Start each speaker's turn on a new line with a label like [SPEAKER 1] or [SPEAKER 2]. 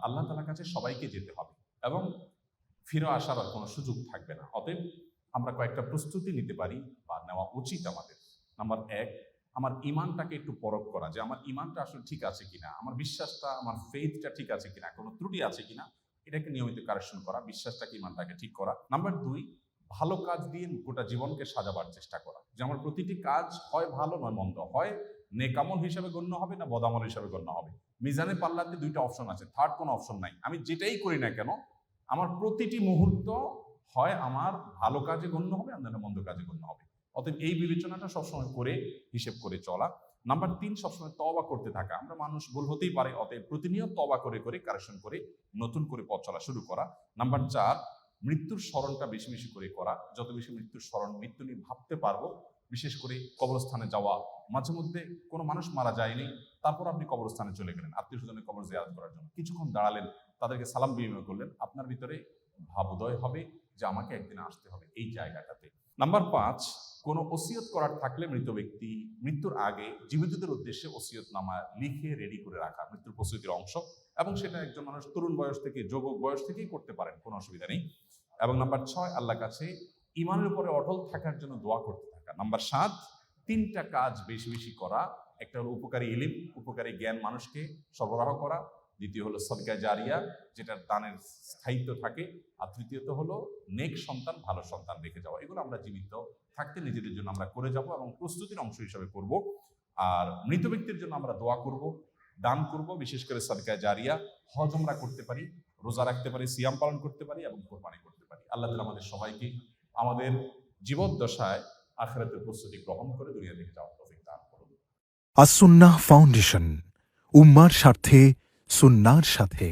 [SPEAKER 1] আল্লাহ তাআলার কাছে সবাইকে যেতে হবে এবং ফিরে আসার আর কোনো সুযোগ থাকবে না। অতএব আমরা কয়েকটা প্রস্তুতি নিতে পারি বা নেওয়া উচিত আমাদের। নাম্বার 1, আমার ঈমানটাকে একটু পরখ করা, যে আমার ঈমানটা আসলে ঠিক আছে কিনা, আমার বিশ্বাসটা, আমার ফেইথটা ঠিক আছে কিনা, কোনো ত্রুটি আছে কিনা, এটাকে নিয়মিত কারেকশন করা, বিশ্বাসটাকে, ঈমানটাকে ঠিক করা। নাম্বার 2, ভালো কাজ দিয়ে গোটা জীবনকে সাজাবার চেষ্টা করা, যে আমার প্রতিটি কাজ হয় ভালো নয় মন্দ, হয় নেকামল হিসাবে গণ্য হবে না বদামল হিসাবে গণ্য হবে। মিজানের পাল্লাতে দুইটা অপশন আছে, থার্ড কোনো অপশন নাই। আমি যেটাই করি না কেন আমার প্রতিটি মুহূর্ত হয় আমার ভালো কাজে গণ্য হবে আর না মন্দ কাজে গণ্য হবে। অতএব এই বিবেচনাটা সবসময় করে হিসেব করে চলা। নাম্বার 3, সবসময় তওবা করতে থাকা। আমরা মানুষ, ভুল হতেই পারে, অতএব প্রতিনিয়ত তওবা করে করে কারেকশন করে নতুন করে পথ চলা শুরু করা। নাম্বার 4, মৃত্যুর স্মরণটা বেশি বেশি করে করা। যত বেশি মৃত্যুর স্মরণ, মৃত্যু নিয়ে ভাবতে পারবো, বিশেষ করে কবরস্থানে যাওয়া। মাঝে মধ্যে কোনো মানুষ মারা যায়নি, তারপর আপনি কবরস্থানে চলে গেলেন আত্মীয় স্বজনের কবর জিয়ারত করার জন্য, কিছুক্ষণ দাঁড়ালেন, তাদেরকে সালাম বিনিময় করলেন, আপনার ভিতরে ভাবোদয় হবে যে আমাকে একদিন আসতে হবে এই জায়গাটাতে। নাম্বার 5, কোনো ওসিয়ত করার থাকলে মৃত ব্যক্তি মৃত্যুর আগে জীবিতদের উদ্দেশ্যে ওসিয়তনামা লিখে রেডি করে রাখা, মৃত্যুর প্রস্তুতির অংশ, এবং সেটা একজন মানুষ তরুণ বয়স থেকে, যুবক বয়স থেকেই করতে পারেন, কোনো অসুবিধা নেই। এবং নাম্বার 6, আল্লাহর কাছে ঈমানের উপরে অটল থাকার জন্য দোয়া করতে থাকা। নাম্বার 7, 3টা কাজ বেশি বেশি করা। একটা হলো উপকারী ইলম, উপকারী জ্ঞান মানুষকে সরবরাহ করা। দ্বিতীয় হলো সদকা জারিয়া, যেটার দানের স্থায়িত্ব থাকে। আর তৃতীয়ত হলো নেক সন্তান, ভালো সন্তান রেখে যাওয়া। এগুলো আমরা জীবিত থাকতে নিজেদের জন্য আমরা করে যাব এবং প্রস্তুতির অংশ হিসাবে করব। আর মৃত ব্যক্তির জন্য আমরা দোয়া করব, দান করব, বিশেষ করে সদকা জারিয়া, হজ উমরা করতে পারি, রোজা রাখতে পারি, সিয়াম পালন করতে পারি এবং কোরবানি করতে পারি। আল্লাহ তাআলা আমাদের সবাইকে আমাদের জীবদ্দশায় আখিরাতের প্রস্তুতি গ্রহণ করে দুনিয়া থেকে যাওয়ার তৌফিক দান করুন।
[SPEAKER 2] আস-সুন্নাহ ফাউন্ডেশন, উম্মার স্বার্থে সুন্নাহর সাথে।